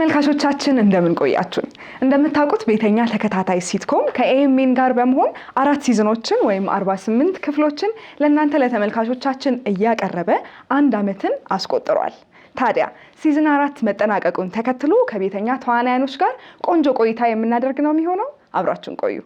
ተመልካቾቻችን እንደምን ቆያችሁን? እንደምታውቁት ቤተኛ ተከታታይ ሲትኮም ከኤኤምኤን ጋር በመሆን 4 ሲዝኖችን ወይም 48 ክፍሎችን ለእናንተ ለተመልካቾቻችን እያቀረበ 1 ዓመትን አስቆጥሯል። ታዲያ ሲዝን 4 መጠናቀቁን ተከትሎ ከቤተኛ ተዋናያኖች ጋር ቆንጆ ቆይታ የምናደርግ ነው የሚሆነው። አብራችሁን ቆዩ።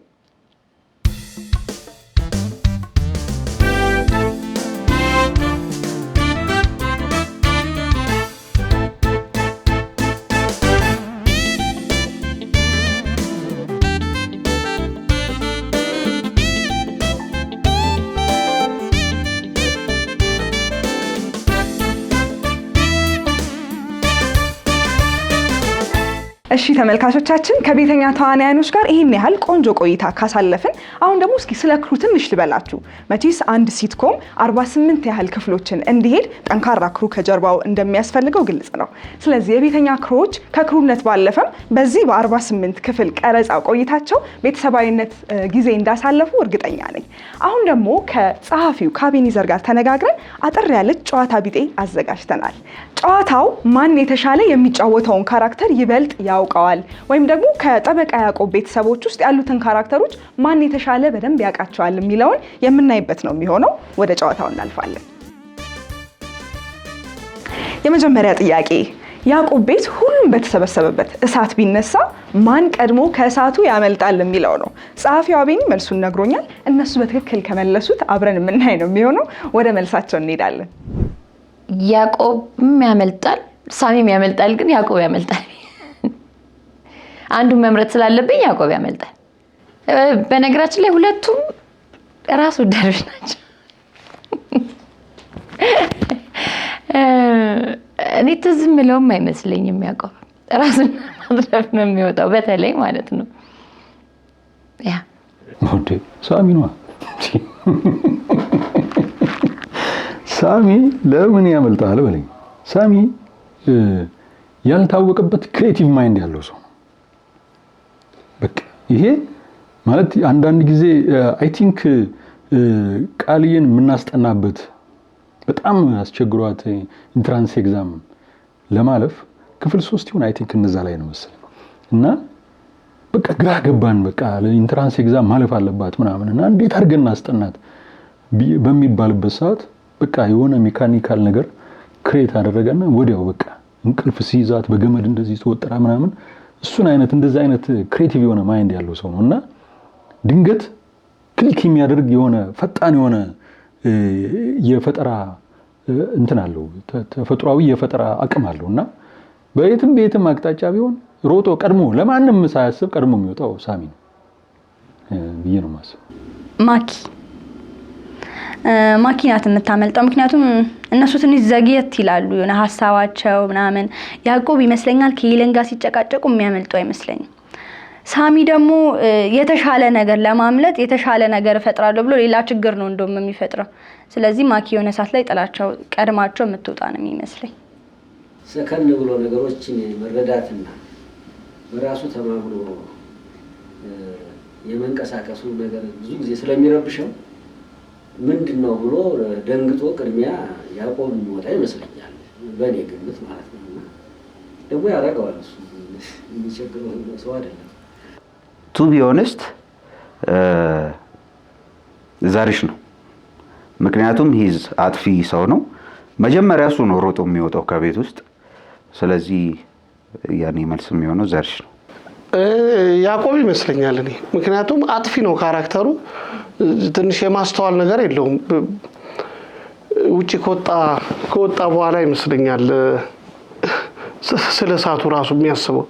እሺ ተመልካቾቻችን ከቤተኛ ተዋናያኖች ጋር ይሄን ያህል ቆንጆ ቆይታ ካሳለፍን አሁን ደግሞ እስኪ ስለ ክሩ ትንሽ ልበላችሁ። መቼስ አንድ ሲትኮም 48 ያህል ክፍሎችን እንዲሄድ ጠንካራ ክሩ ከጀርባው እንደሚያስፈልገው ግልጽ ነው። ስለዚህ የቤተኛ ክሮች ከክሩነት ባለፈም በዚህ በ48 ክፍል ቀረጻ ቆይታቸው ቤተሰባዊነት ጊዜ እንዳሳለፉ እርግጠኛ ነኝ። አሁን ደግሞ ከጸሐፊው ከአቤኔዘር ጋር ተነጋግረን አጠር ያለች ጨዋታ ቢጤ አዘጋጅተናል። ጨዋታው ማን የተሻለ የሚጫወተውን ካራክተር ይበልጥ ያውቀዋል ወይም ደግሞ ከጠበቃ ያዕቆብ ቤተሰቦች ውስጥ ያሉትን ካራክተሮች ማን የተሻለ በደንብ ያውቃቸዋል የሚለውን የምናይበት ነው የሚሆነው። ወደ ጨዋታው እናልፋለን። የመጀመሪያ ጥያቄ፣ ያዕቆብ ቤት ሁሉም በተሰበሰበበት እሳት ቢነሳ ማን ቀድሞ ከእሳቱ ያመልጣል የሚለው ነው። ጸሐፊው አቤኒ መልሱን ነግሮኛል። እነሱ በትክክል ከመለሱት አብረን የምናይ ነው የሚሆነው። ወደ መልሳቸው እንሄዳለን። ያዕቆብም ያመልጣል፣ ሳሚም ያመልጣል፣ ግን ያዕቆብ ያመልጣል። አንዱን መምረጥ ስላለብኝ ያዕቆብ ያመልጣል። በነገራችን ላይ ሁለቱም ራስ ወዳዶች ናቸው። እኔ ትዝ የምለውም አይመስለኝም። ያዕቆብ ራሱን ማድረፍ ነው የሚወጣው፣ በተለይ ማለት ነው። ያ ኦኬ፣ ሳሚ ነው። ሳሚ ለምን ያመልጣል በለኝ። ሳሚ ያልታወቀበት ክሬቲቭ ማይንድ ያለው ሰው። በቃ ይሄ ማለት አንዳንድ ጊዜ አይ ቲንክ ቃልየን የምናስጠናበት በጣም አስቸግሯት ኢንትራንስ ኤግዛም ለማለፍ ክፍል 3 ይሁን አይ ቲንክ እነዛ ላይ ነው መሰለኝ። እና በቃ ግራ ገባን። በቃ ለኢንትራንስ ኤግዛም ማለፍ አለባት ምናምን እና እንዴት አድርገን እናስጠናት በሚባልበት ሰዓት በቃ የሆነ ሜካኒካል ነገር ክሬት አደረገና ወዲያው በቃ እንቅልፍ ሲይዛት በገመድ እንደዚህ ተወጥራ ምናምን እሱን አይነት እንደዛ አይነት ክሬቲቭ የሆነ ማይንድ ያለው ሰው ነውና ድንገት ክሊክ የሚያደርግ የሆነ ፈጣን የሆነ የፈጠራ እንትን አለው፣ ተፈጥሯዊ የፈጠራ አቅም አለውና በየትም አቅጣጫ ቢሆን ሮጦ ቀድሞ ለማንም ሳያስብ ቀድሞ የሚወጣው ሳሚ ነው ብዬ ነው ማስብ። ማኪናት የምታመልጠው ምክንያቱም እነሱ ትንሽ ዘግየት ይላሉ የሆነ ሐሳባቸው ምናምን። ያዕቆብ ይመስለኛል ከሄለን ጋር ሲጨቃጨቁ የሚያመልጠው አይመስለኝም። ሳሚ ደግሞ የተሻለ ነገር ለማምለጥ የተሻለ ነገር እፈጥራለሁ ብሎ ሌላ ችግር ነው እንደውም የሚፈጥረው። ስለዚህ ማኪ የሆነ ሰዓት ላይ ጥላቸው ቀድማቸው የምትወጣ ነው የሚመስለኝ። ሰከን ብሎ ነገሮችን መረዳትና በራሱ ተማምኖ የመንቀሳቀሱ ነገር ብዙ ጊዜ ስለሚረብሸው ምንድነው ብሎ ደንግጦ ቅድሚያ ያዕቆብ የሚወጣ ይመስለኛል በእኔ ግምት ማለት ነው። ደግሞ ያደርገዋል እሱ የሚቸግረው ሰው አይደለም። ቱ ቢ ኦነስት ዛሬሽ ነው። ምክንያቱም ሂዝ አጥፊ ሰው ነው። መጀመሪያ እሱ ነው ሮጦ የሚወጣው ከቤት ውስጥ። ስለዚህ ያኔ መልስ የሚሆነው ዛሬሽ ነው። ያዕቆብ ይመስለኛል እኔ። ምክንያቱም አጥፊ ነው ካራክተሩ፣ ትንሽ የማስተዋል ነገር የለውም። ውጪ ከወጣ በኋላ ይመስለኛል ስለ እሳቱ ራሱ የሚያስበው።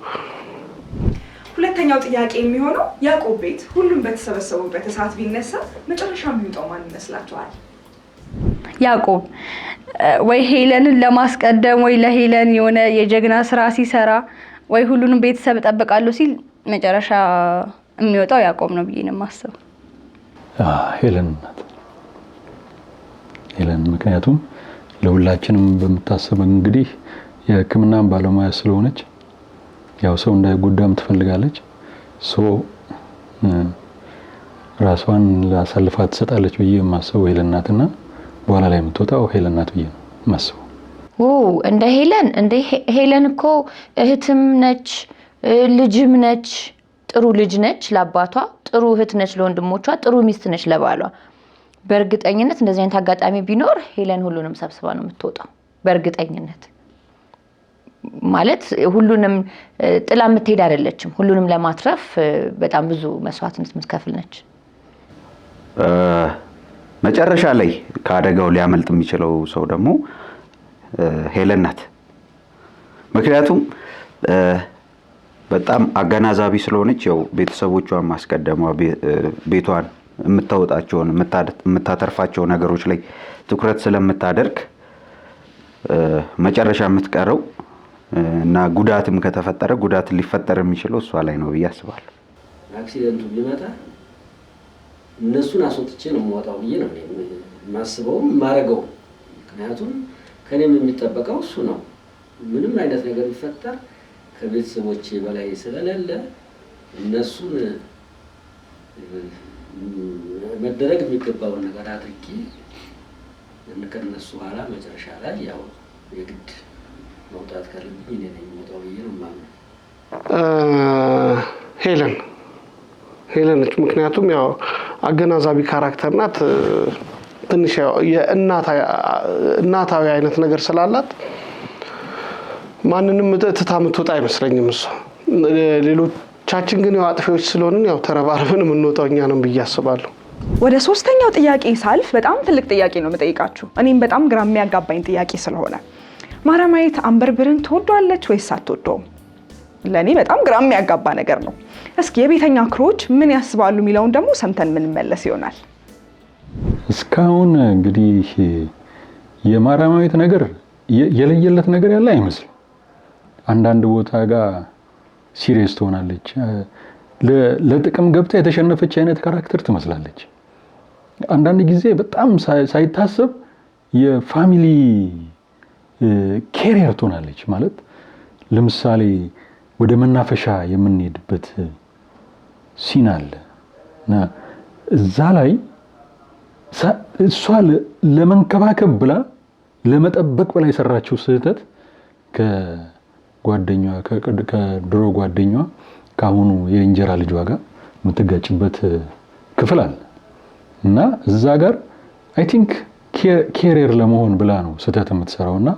ሁለተኛው ጥያቄ የሚሆነው ያዕቆብ ቤት ሁሉም በተሰበሰቡበት እሳት ቢነሳ መጨረሻ የሚወጣው ማን ይመስላችኋል? ያዕቆብ ወይ ሄለንን ለማስቀደም ወይ ለሄለን የሆነ የጀግና ስራ ሲሰራ ወይ ሁሉንም ቤተሰብ እጠብቃለሁ ሲል መጨረሻ የሚወጣው ያዕቆብ ነው ብዬ ነው የማስበው። ሄለን ናት። ሄለን ምክንያቱም ለሁላችንም በመታሰብ እንግዲህ የሕክምና ባለሙያ ስለሆነች ያው ሰው እንዳይጎዳም ትፈልጋለች። ራሷን ላሳልፋት ትሰጣለች ብዬ የማስበው ሄለን ናትና በኋላ ላይ የምትወጣው ሄለን ናት ብዬ ነው የማስበው። እንደ ሄለን እኮ እህትም ነች ልጅም ነች። ጥሩ ልጅ ነች ለአባቷ፣ ጥሩ እህት ነች ለወንድሞቿ፣ ጥሩ ሚስት ነች ለባሏ። በእርግጠኝነት እንደዚህ አይነት አጋጣሚ ቢኖር ሄለን ሁሉንም ሰብስባ ነው የምትወጣው። በእርግጠኝነት ማለት ሁሉንም ጥላ የምትሄድ አይደለችም። ሁሉንም ለማትረፍ በጣም ብዙ መስዋዕትነት የምትከፍል ነች። መጨረሻ ላይ ከአደጋው ሊያመልጥ የሚችለው ሰው ደግሞ ሄለን ናት። ምክንያቱም በጣም አገናዛቢ ስለሆነች ያው ቤተሰቦቿን ማስቀደሟ ቤቷን የምታወጣቸውን የምታተርፋቸው ነገሮች ላይ ትኩረት ስለምታደርግ መጨረሻ የምትቀረው እና ጉዳትም ከተፈጠረ ጉዳት ሊፈጠር የሚችለው እሷ ላይ ነው ብዬ አስባለሁ። አክሲደንቱ ቢመጣ እነሱን አስወጥቼ ነው የምወጣው ብዬ ነው የማስበውም የማደርገው። ምክንያቱም ከኔም የሚጠበቀው እሱ ነው። ምንም አይነት ነገር ቢፈጠር ከቤተሰቦቼ በላይ ስለሌለ እነሱን መደረግ የሚገባውን ነገር አድርጌ ከእነሱ ኋላ መጨረሻ ላይ ያው የግድ መውጣት ካለብኝ እኔ ነኝ የምወጣው ብዬ ነው የማምነው። ሄለን ነች። ምክንያቱም ያው አገናዛቢ ካራክተር ናት። ትንሽ ያው የእናታዊ አይነት ነገር ስላላት ማንንም ትታ የምትወጣ አይመስለኝም እሷ። ሌሎቻችን ግን ያው አጥፊዎች ስለሆንን ያው ተረባርበን የምንወጣው እኛ ነን ብዬ አስባለሁ። ወደ ሶስተኛው ጥያቄ ሳልፍ በጣም ትልቅ ጥያቄ ነው የምጠይቃችሁ። እኔም በጣም ግራ የሚያጋባኝ ጥያቄ ስለሆነ ማርያማዊት አንበርብርን ትወዷለች ወይስ አትወደውም? ለእኔ በጣም ግራ የሚያጋባ ነገር ነው። እስኪ የቤተኛ ክሮች ምን ያስባሉ የሚለውን ደግሞ ሰምተን ምንመለስ ይሆናል። እስካሁን እንግዲህ የማርያማዊት ነገር የለየለት ነገር ያለ አይመስልም። አንዳንድ ቦታ ጋር ሲሪየስ ትሆናለች። ለጥቅም ገብታ የተሸነፈች አይነት ካራክተር ትመስላለች። አንዳንድ ጊዜ በጣም ሳይታሰብ የፋሚሊ ኬሪየር ትሆናለች። ማለት ለምሳሌ ወደ መናፈሻ የምንሄድበት ሲን አለ እና እዛ ላይ እሷ ለመንከባከብ ብላ ለመጠበቅ ብላ የሰራችው ስህተት ከድሮ ጓደኛዋ ከአሁኑ የእንጀራ ልጇ ጋር የምትጋጭበት ክፍል አለ እና እዛ ጋር አይ ቲንክ ኬሪየር ለመሆን ብላ ነው ስህተት የምትሰራው እና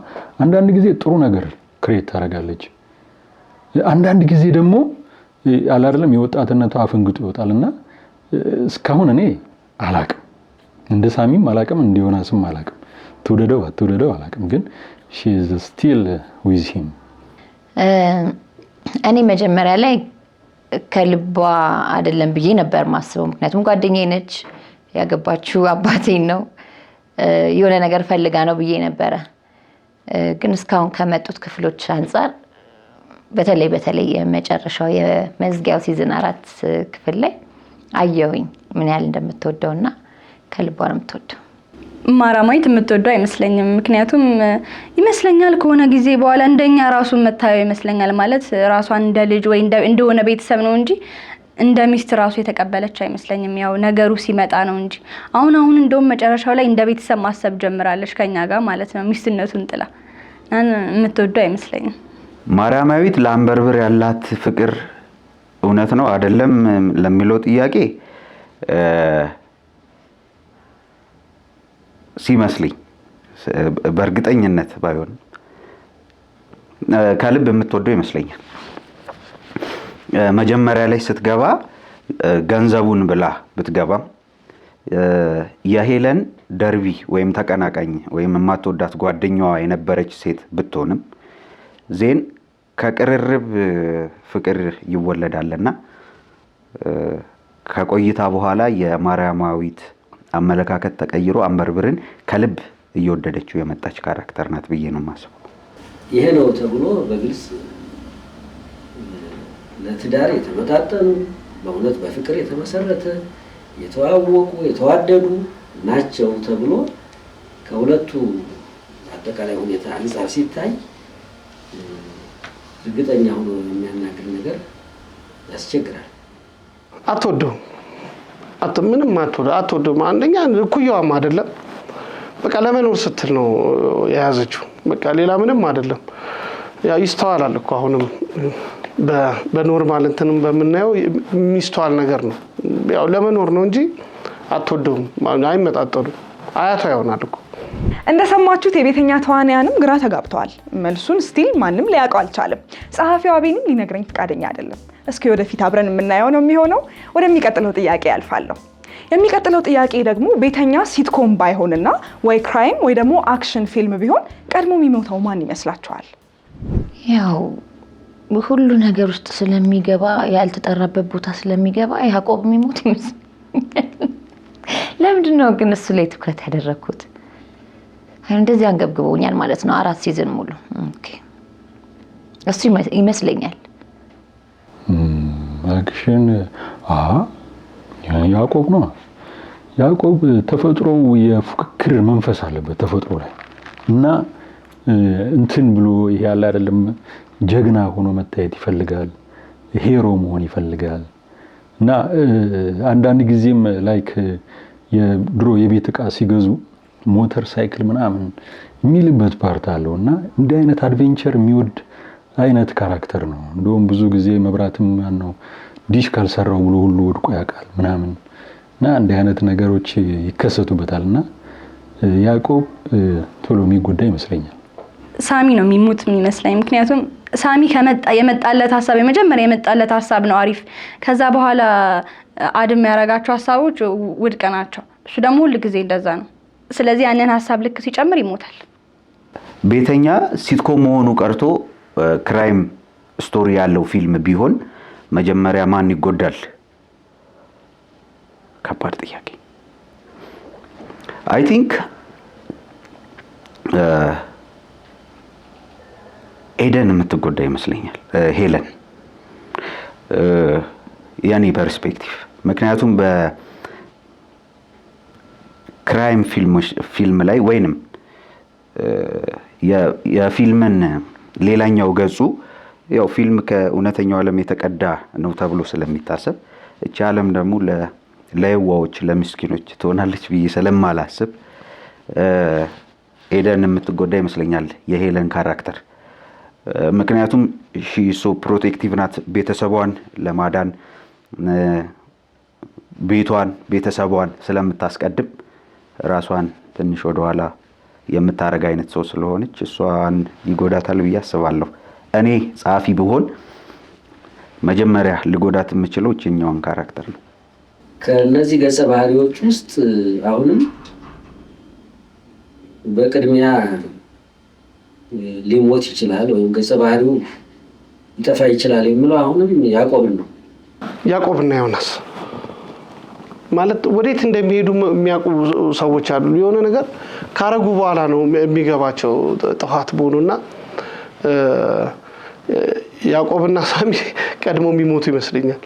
አንዳንድ ጊዜ ጥሩ ነገር ክሬት ታደርጋለች። አንዳንድ ጊዜ ደግሞ አላደለም የወጣትነቷ አፈንግጦ ይወጣልና እስካሁን እኔ አላቅም፣ እንደ ሳሚም አላቅም፣ እንደ ዮናስም አላቅም፣ ትውደደው አትውደደው አላቅም፣ ግን she is still with him። እኔ መጀመሪያ ላይ ከልቧ አይደለም ብዬ ነበር ማስበው። ምክንያቱም ጓደኛዬ ነች፣ ያገባችው አባቴን ነው፣ የሆነ ነገር ፈልጋ ነው ብዬ ነበረ። ግን እስካሁን ከመጡት ክፍሎች አንፃር በተለይ የመጨረሻው የመዝጊያው ሲዝን 4 ክፍል ላይ አየሁኝ ምን ያህል እንደምትወደውና ከልቧ ነው የምትወደው። ማርያማዊት የምትወደው አይመስለኝም። ምክንያቱም ይመስለኛል ከሆነ ጊዜ በኋላ እንደኛ ራሱን መታየው ይመስለኛል። ማለት ራሷን እንደ ልጅ ወይ እንደሆነ ቤተሰብ ነው እንጂ እንደ ሚስት ራሱ የተቀበለች አይመስለኝም። ያው ነገሩ ሲመጣ ነው እንጂ አሁን እንደውም መጨረሻው ላይ እንደ ቤተሰብ ማሰብ ጀምራለች ከኛ ጋር ማለት ነው። ሚስትነቱን ጥላ የምትወደው አይመስለኝም። ማርያማዊት ለአንበርብር ያላት ፍቅር እውነት ነው አይደለም ለሚለው ጥያቄ ሲመስልኝ በእርግጠኝነት ባይሆን ከልብ የምትወደው ይመስለኛል። መጀመሪያ ላይ ስትገባ ገንዘቡን ብላ ብትገባም የሄለን ደርቢ ወይም ተቀናቃኝ ወይም የማትወዳት ጓደኛዋ የነበረች ሴት ብትሆንም ዜን ከቅርርብ ፍቅር ይወለዳልና ከቆይታ በኋላ የማርያማዊት አመለካከት ተቀይሮ አንበርብርን ከልብ እየወደደችው የመጣች ካራክተር ናት ብዬ ነው የማስበው። ይሄ ነው ተብሎ በግልጽ ለትዳር የተመጣጠኑ በእውነት በፍቅር የተመሰረተ የተዋወቁ የተዋደዱ ናቸው ተብሎ ከሁለቱ አጠቃላይ ሁኔታ አንፃር ሲታይ እርግጠኛ ሆኖ የሚያናግር ነገር ያስቸግራል። ምንም አትወደውም። አንደኛ እኩያዋም አይደለም። በቃ ለመኖር ስትል ነው የያዘችው። በቃ ሌላ ምንም አይደለም። ያው ይስተዋላል እኮ አሁንም በኖርማል እንትንም በምናየው የሚስተዋል ነገር ነው። ያው ለመኖር ነው እንጂ አትወደውም፣ አይመጣጠሉም። አያቷ ይሆናል እኮ። እንደሰማችሁት የቤተኛ ተዋናያንም ግራ ተጋብተዋል። መልሱን ስቲል ማንም ሊያውቀው አልቻለም። ጸሐፊው አቤንም ሊነግረኝ ፈቃደኛ አይደለም። እስኪ ወደፊት አብረን የምናየው ነው የሚሆነው። ወደሚቀጥለው ጥያቄ ያልፋለሁ። የሚቀጥለው ጥያቄ ደግሞ ቤተኛ ሲትኮም ባይሆንና ወይ ክራይም ወይ ደግሞ አክሽን ፊልም ቢሆን ቀድሞ የሚሞተው ማን ይመስላችኋል? ያው ሁሉ ነገር ውስጥ ስለሚገባ ያልተጠራበት ቦታ ስለሚገባ ያዕቆብ የሚሞት ይመስለኛል። ለምንድን ነው ግን እሱ ላይ ትኩረት ያደረኩት? እንደዚህ አንገብግቦኛል ማለት ነው 4 ሲዝን ሙሉ። ኦኬ እሱ ይመስለኛል። አክሽን ያዕቆብ ነው። ያዕቆብ ተፈጥሮው የፉክክር መንፈስ አለበት ተፈጥሮ ላይ እና እንትን ብሎ ይሄ ያለ አይደለም ጀግና ሆኖ መታየት ይፈልጋል፣ ሄሮ መሆን ይፈልጋል። እና አንዳንድ ጊዜም ላይክ የድሮ የቤት ዕቃ ሲገዙ ሞተር ሳይክል ምናምን የሚልበት ፓርት አለው እና እንዲህ አይነት አድቬንቸር የሚወድ አይነት ካራክተር ነው። እንደውም ብዙ ጊዜ መብራትም ነው ዲሽ ካልሰራው ብሎ ሁሉ ወድቆ ያውቃል ምናምን እና እንዲህ አይነት ነገሮች ይከሰቱበታል እና ያዕቆብ ቶሎ የሚጎዳ ይመስለኛል። ሳሚ ነው የሚሞት የሚመስለኝ። ምክንያቱም ሳሚ የመጣለት ሀሳብ የመጀመሪያ የመጣለት ሀሳብ ነው አሪፍ። ከዛ በኋላ አድም ያደረጋቸው ሀሳቦች ውድቅ ናቸው። እሱ ደግሞ ሁል ጊዜ እንደዛ ነው። ስለዚህ ያንን ሀሳብ ልክ ሲጨምር ይሞታል። ቤተኛ ሲትኮም መሆኑ ቀርቶ ክራይም ስቶሪ ያለው ፊልም ቢሆን መጀመሪያ ማን ይጎዳል? ከባድ ጥያቄ። አይ ቲንክ ኤደን የምትጎዳ ይመስለኛል። ሄለን ያኔ ፐርስፔክቲቭ። ምክንያቱም በክራይም ፊልም ላይ ወይንም የፊልምን ሌላኛው ገጹ ያው ፊልም ከእውነተኛው ዓለም የተቀዳ ነው ተብሎ ስለሚታሰብ እቺ ዓለም ደግሞ ለየዋዎች ለምስኪኖች ትሆናለች ብዬ ስለማላስብ ኤደን የምትጎዳ ይመስለኛል የሄለን ካራክተር። ምክንያቱም ሺ ሶ ፕሮቴክቲቭ ናት። ቤተሰቧን ለማዳን ቤተሰቧን ስለምታስቀድም ራሷን ትንሽ ወደኋላ የምታረጋ አይነት ሰው ስለሆነች እሷን ይጎዳታል ብዬ አስባለሁ። እኔ ጸሐፊ ብሆን መጀመሪያ ልጎዳት የምችለው እኛውን ካራክተር ነው። ከነዚህ ገጸ ባህሪዎች ውስጥ አሁንም በቅድሚያ ሊሞት ይችላል ወይም ገጸ ባህሪው ሊጠፋ ይችላል የሚለው አሁንም ያዕቆብን ነው። ያዕቆብና ዮናስ ማለት ወዴት እንደሚሄዱ የሚያውቁ ሰዎች አሉ። የሆነ ነገር ካረጉ በኋላ ነው የሚገባቸው ጥፋት መሆኑና ያዕቆብና ሳሚ ቀድሞ የሚሞቱ ይመስለኛል።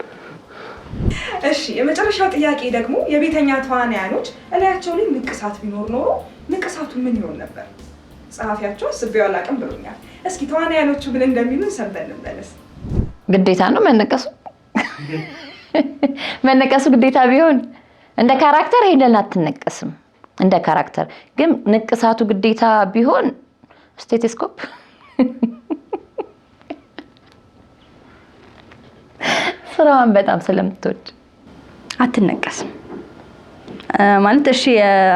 እሺ የመጨረሻው ጥያቄ ደግሞ የቤተኛ ተዋናያኖች እላያቸው ላይ ንቅሳት ቢኖር ኖሮ ንቅሳቱ ምን ይሆን ነበር? ጸሐፊያቸው አስቤው አላውቅም ብሎኛል። እስኪ ተዋናያኖቹ ምን እንደሚሉ ሰምተን እንመለስ። ግዴታ ነው መነቀሱ? መነቀሱ ግዴታ ቢሆን እንደ ካራክተር ሄለን አትነቀስም። እንደ ካራክተር ግን ንቅሳቱ ግዴታ ቢሆን ስቴቶስኮፕ ስራዋን በጣም ስለምትወድ አትነቀስም ማለት እሺ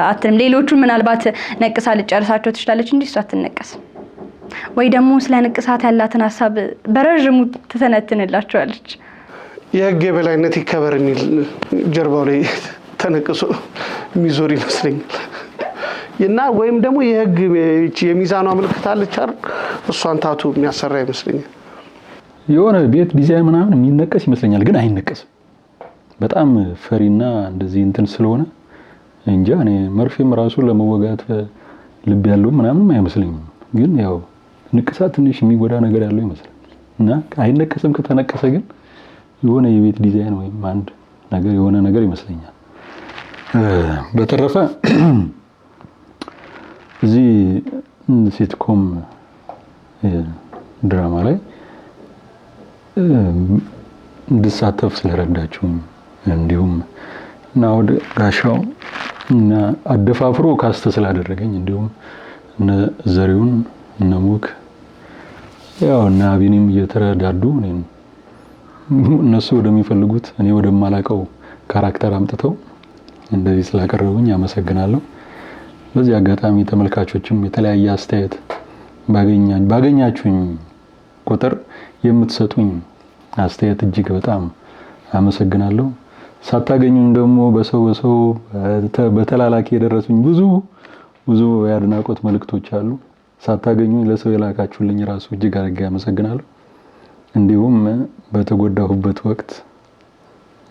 አትልም። ሌሎቹ ምናልባት ነቅሳ ልጨርሳቸው ትችላለች እንጂ እሷ አትነቀስም። ወይ ደግሞ ስለ ንቅሳት ያላትን ሀሳብ በረዥሙ ትተነትንላቸዋለች። የህግ የበላይነት ይከበር የሚል ጀርባው ላይ ተነቅሶ የሚዞር ይመስለኛል። እና ወይም ደግሞ የህግ የሚዛኗ ምልክት አለች አይደል? እሷን ታቱ የሚያሰራ ይመስለኛል። የሆነ ቤት ዲዛይን ምናምን የሚነቀስ ይመስለኛል፣ ግን አይነቀስም። በጣም ፈሪና እንደዚህ እንትን ስለሆነ እንጃ። እኔ መርፌም ራሱ ለመወጋት ልብ ያለው ምናምን አይመስለኝም። ግን ያው ንቅሳት ትንሽ የሚጎዳ ነገር ያለው ይመስላል እና አይነቀስም። ከተነቀሰ ግን የሆነ የቤት ዲዛይን ወይም አንድ ነገር የሆነ ነገር ይመስለኛል። በተረፈ እዚህ ሲትኮም ድራማ ላይ እንድሳተፍ ስለረዳችሁኝ እንዲሁም ናውድ ጋሻው እና አደፋፍሮ ካስተ ስላደረገኝ እንዲሁም እነ ዘሪውን እነ ሙክ ያው እና አቢኒም እየተረዳዱ እነሱ ወደሚፈልጉት እኔ ወደማላቀው ካራክተር አምጥተው እንደዚህ ስላቀረቡኝ አመሰግናለሁ። በዚህ አጋጣሚ ተመልካቾችም የተለያየ አስተያየት ባገኛችሁኝ ቁጥር የምትሰጡኝ አስተያየት እጅግ በጣም አመሰግናለሁ። ሳታገኙኝ ደግሞ በሰው በተላላኪ የደረሱኝ ብዙ የአድናቆት መልእክቶች አሉ። ሳታገኙኝ ለሰው የላካችሁልኝ ራሱ እጅግ አድርጌ አመሰግናለሁ። እንዲሁም በተጎዳሁበት ወቅት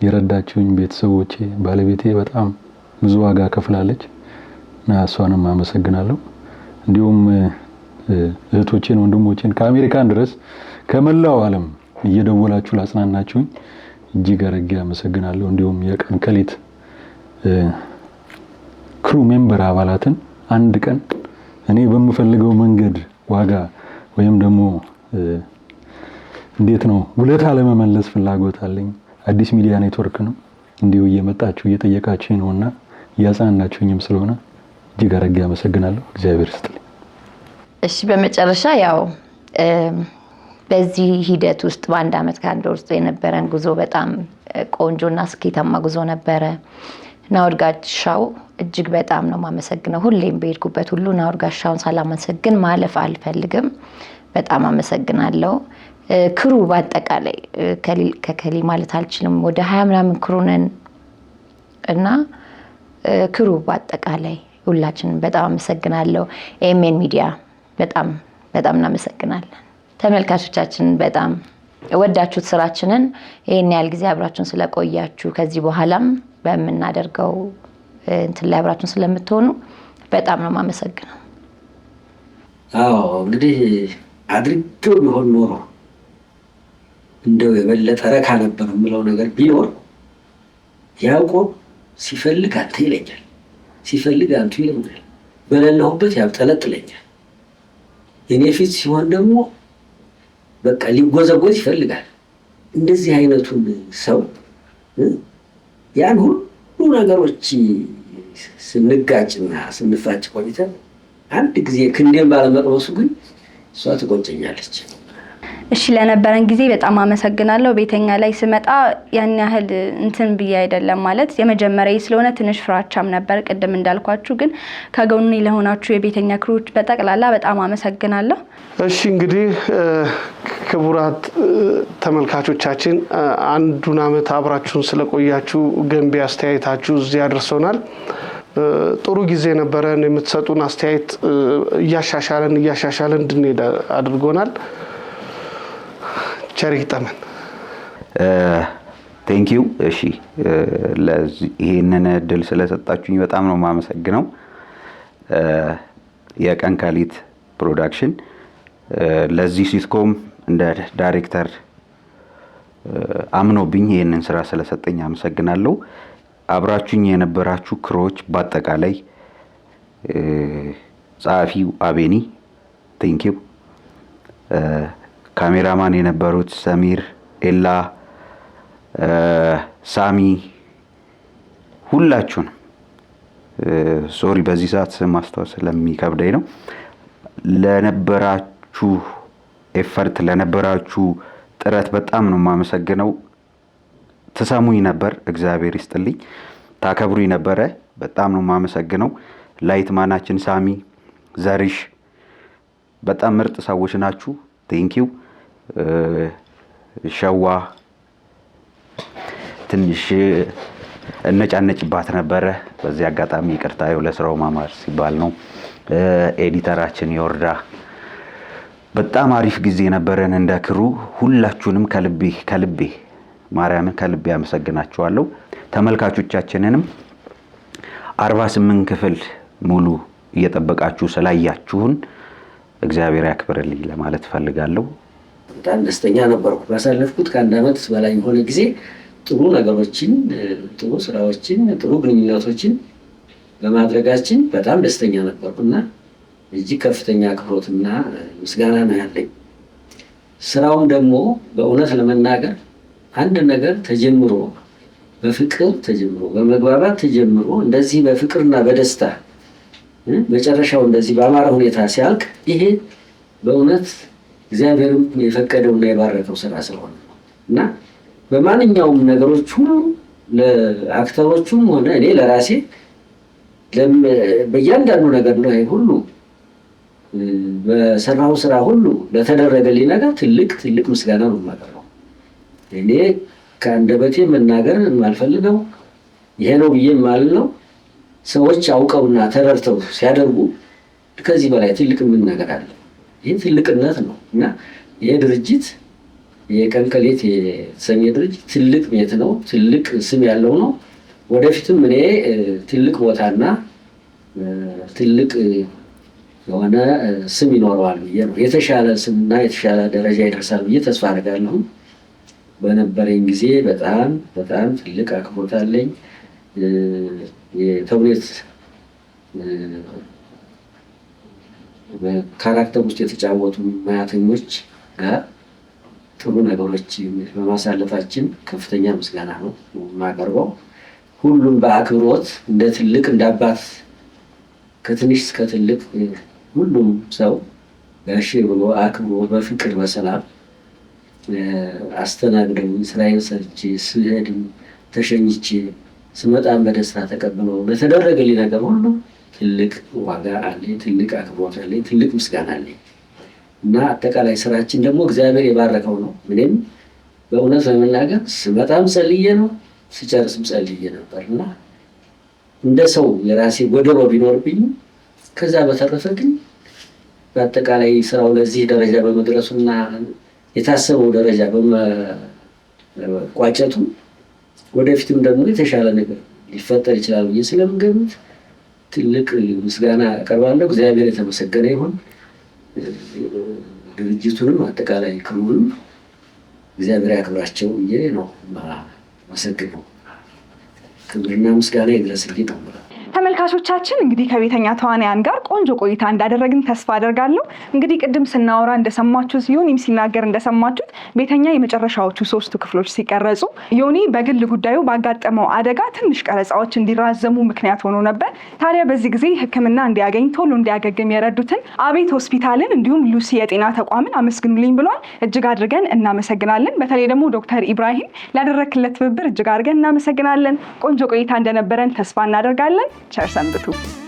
የረዳችሁኝ ቤተሰቦቼ፣ ባለቤቴ በጣም ብዙ ዋጋ ከፍላለች እና እሷንም አመሰግናለሁ። እንዲሁም እህቶቼን ወንድሞቼን ከአሜሪካን ድረስ ከመላው ዓለም እየደወላችሁ ላጽናናችሁኝ እጅግ አድርጌ አመሰግናለሁ። እንዲሁም የቀን ከሌት ክሩ ሜምበር አባላትን አንድ ቀን እኔ በምፈልገው መንገድ ዋጋ ወይም ደግሞ እንዴት ነው ውለታ ለመመለስ ፍላጎት አለኝ። አዲስ ሚዲያ ኔትወርክ ነው እንዲሁ እየመጣችሁ እየጠየቃችሁኝ ነውና እያጽናናችሁኝም ስለሆነ እጅግ አድርጌ አመሰግናለሁ። እግዚአብሔር ይስጥልኝ። እሺ፣ በመጨረሻ ያው በዚህ ሂደት ውስጥ በአንድ አመት ከአንድ ወር ውስጥ የነበረን ጉዞ በጣም ቆንጆና ስኬታማ ጉዞ ነበረ። ናኦድ ጋሻው እጅግ በጣም ነው የማመሰግነው። ሁሌም በሄድኩበት ሁሉ ናኦድ ጋሻውን ሳላመሰግን ማለፍ አልፈልግም። በጣም አመሰግናለሁ። ክሩ በአጠቃላይ ከከሊ ማለት አልችልም። ወደ 20 ምናምን ክሩ ነን እና ክሩ በአጠቃላይ ሁላችንም በጣም አመሰግናለሁ። ኤኤምኤን ሚዲያ በጣም እናመሰግናለን። ተመልካቾቻችን በጣም ወዳችሁት ስራችንን ይሄን ያህል ጊዜ አብራችሁን ስለቆያችሁ ከዚህ በኋላም በመናደርገው እንትን ላይ አብራችሁን ስለምትሆኑ በጣም ነው የማመሰግነው። አዎ እንግዲህ አድርጌው ቢሆን ኖሮ እንደው የበለጠ ረካ ነበር የምለው ነገር ቢኖር ያዕቆብ ሲፈልግ አንተ ይለኛል፣ ሲፈልግ አንቱ ይለኛል፣ በሌለሁበት ያብጠለጥለኛል። የኔ ፊት ሲሆን ደግሞ በቃ ሊጎዘጎዝ ይፈልጋል። እንደዚህ አይነቱን ሰው ያን ሁሉ ነገሮች ስንጋጭና ስንፋጭ ቆይተን አንድ ጊዜ ክንዴን ባለመቅመሱ ግን እሷ ትቆጨኛለች። እሺ፣ ለነበረን ጊዜ በጣም አመሰግናለሁ። ቤተኛ ላይ ስመጣ ያን ያህል እንትን ብዬ አይደለም ማለት የመጀመሪያ ስለሆነ ትንሽ ፍራቻም ነበር ቅድም እንዳልኳችሁ፣ ግን ከጎኔ ለሆናችሁ የቤተኛ ክሮች በጠቅላላ በጣም አመሰግናለሁ። እሺ እንግዲህ ክቡራት ተመልካቾቻችን አንዱን አመት አብራችሁን ስለቆያችሁ ገንቢ አስተያየታችሁ እዚህ አድርሶናል። ጥሩ ጊዜ ነበረን። የምትሰጡን አስተያየት እያሻሻለን እንድንሄድ አድርጎናል። ቸሪክ ጠመን ቴንኪው። እሺ ይሄንን እድል ስለሰጣችሁኝ በጣም ነው የማመሰግነው። የቀን ከሌት ፕሮዳክሽን ለዚህ ሲትኮም እንደ ዳይሬክተር አምኖብኝ ይሄንን ስራ ስለሰጠኝ አመሰግናለሁ። አብራችሁኝ የነበራችሁ ክሮች በአጠቃላይ ጸሐፊው አቤኒ ቴንኪው፣ ካሜራማን የነበሩት ሰሚር፣ ኤላ፣ ሳሚ ሁላችሁንም ሶሪ በዚህ ሰዓት ስም ማስታወስ ስለሚከብደኝ ነው። ለነበራችሁ ኤፈርት ለነበራችሁ ጥረት በጣም ነው የማመሰግነው። ተሰሙኝ ነበር፣ እግዚአብሔር ይስጥልኝ። ታከብሩኝ ነበረ፣ በጣም ነው የማመሰግነው። ላይትማናችን ሳሚ፣ ዘሪሽ በጣም ምርጥ ሰዎች ናችሁ። ቴንኪው። ሸዋ ትንሽ እነጫነጭባት ነበረ፣ በዚህ አጋጣሚ ይቅርታ፣ ለስራው ማማር ሲባል ነው። ኤዲተራችን ይወርዳ በጣም አሪፍ ጊዜ ነበረን እንደ ክሩ። ሁላችሁንም ከልቤ ማርያምን ከልቤ አመሰግናችኋለሁ። ተመልካቾቻችንንም 48 ክፍል ሙሉ እየጠበቃችሁ ስላያችሁን እግዚአብሔር ያክብርልኝ ለማለት ፈልጋለሁ። በጣም ደስተኛ ነበርኩ። ባሳለፍኩት ከአንድ አመት በላይ የሆነ ጊዜ ጥሩ ነገሮችን፣ ጥሩ ስራዎችን፣ ጥሩ ግንኙነቶችን በማድረጋችን በጣም ደስተኛ ነበርኩና እጅግ ከፍተኛ አክብሮትና ምስጋና ነው ያለኝ። ስራውም ደግሞ በእውነት ለመናገር አንድ ነገር ተጀምሮ በፍቅር ተጀምሮ በመግባባት ተጀምሮ እንደዚህ በፍቅርና በደስታ መጨረሻው እንደዚህ በአማረ ሁኔታ ሲያልቅ ይሄ በእውነት እግዚአብሔርም የፈቀደውና የባረከው ስራ ስለሆነ እና በማንኛውም ነገሮች ሁሉ ለአክተሮቹም ሆነ እኔ ለራሴ በእያንዳንዱ ነገር ላይ ሁሉ በሰራው ስራ ሁሉ ለተደረገልኝ ነገር ትልቅ ምስጋና ነው የማቀርበው። እኔ ከአንደበቴ መናገር የማልፈልገው ይሄ ነው ብዬ ማለት ነው። ሰዎች አውቀውና ተረድተው ሲያደርጉ ከዚህ በላይ ትልቅ ምን ነገር አለ? ይህ ትልቅነት ነው እና ይሄ ድርጅት የቀን ከሌት የተሰኘ ድርጅት ትልቅ ቤት ነው፣ ትልቅ ስም ያለው ነው። ወደፊትም እኔ ትልቅ ቦታና ትልቅ የሆነ ስም ይኖረዋል ብዬ ነው፣ የተሻለ ስምና የተሻለ ደረጃ ይደርሳል ብዬ ተስፋ አደርጋለሁ። በነበረኝ ጊዜ በጣም ትልቅ አክብሮት አለኝ። የተውኔት በካራክተር ውስጥ የተጫወቱ ሙያተኞች ጋር ጥሩ ነገሮች በማሳለፋችን ከፍተኛ ምስጋና ነው የማቀርበው። ሁሉም በአክብሮት እንደ ትልቅ እንደ አባት ከትንሽ እስከ ትልቅ ሁሉም ሰው ጋሼ ብሎ አክብሮ በፍቅር በሰላም አስተናግደው ስራዬን ሰርቼ ስሄድም ተሸኝቼ ስመጣም በደስታ ተቀብለው ለተደረገልኝ ነገር ሁሉ ትልቅ ዋጋ አለኝ፣ ትልቅ አክብሮት አለኝ፣ ትልቅ ምስጋና አለኝ እና አጠቃላይ ስራችን ደግሞ እግዚአብሔር የባረከው ነው። እኔም በእውነት ለመናገር ስመጣም ጸልዬ ነው ስጨርስም ጸልዬ ነበር እና እንደ ሰው የራሴ ጎደሎ ቢኖርብኝ ከዛ በተረፈ ግን በአጠቃላይ ስራው ለዚህ ደረጃ በመድረሱና የታሰበው ደረጃ በመቋጨቱ ወደፊትም ደግሞ የተሻለ ነገር ሊፈጠር ይችላል ብዬ ስለምገምት ትልቅ ምስጋና አቀርባለሁ። እግዚአብሔር የተመሰገነ ይሁን። ድርጅቱንም አጠቃላይ ክሩንም እግዚአብሔር ያክብራቸው ብዬ ነው ማመሰግነው። ክብርና ምስጋና ይድረስልኝ ነው። ተመልካቾቻችን እንግዲህ ከቤተኛ ተዋናያን ጋር ቆንጆ ቆይታ እንዳደረግን ተስፋ አደርጋለሁ። እንግዲህ ቅድም ስናወራ እንደሰማችሁት ዮኒ ሲናገር እንደሰማችሁት ቤተኛ የመጨረሻዎቹ 3 ክፍሎች ሲቀረጹ ዮኒ በግል ጉዳዩ ባጋጠመው አደጋ ትንሽ ቀረጻዎች እንዲራዘሙ ምክንያት ሆኖ ነበር። ታዲያ በዚህ ጊዜ ሕክምና እንዲያገኝ ቶሎ እንዲያገግም የረዱትን አቤት ሆስፒታልን እንዲሁም ሉሲ የጤና ተቋምን አመስግኑልኝ ብሏል። እጅግ አድርገን እናመሰግናለን። በተለይ ደግሞ ዶክተር ኢብራሂም ላደረክለት ትብብር እጅግ አድርገን እናመሰግናለን። ቆንጆ ቆይታ እንደነበረን ተስፋ እናደርጋለን። ቸር ሰንብቱ።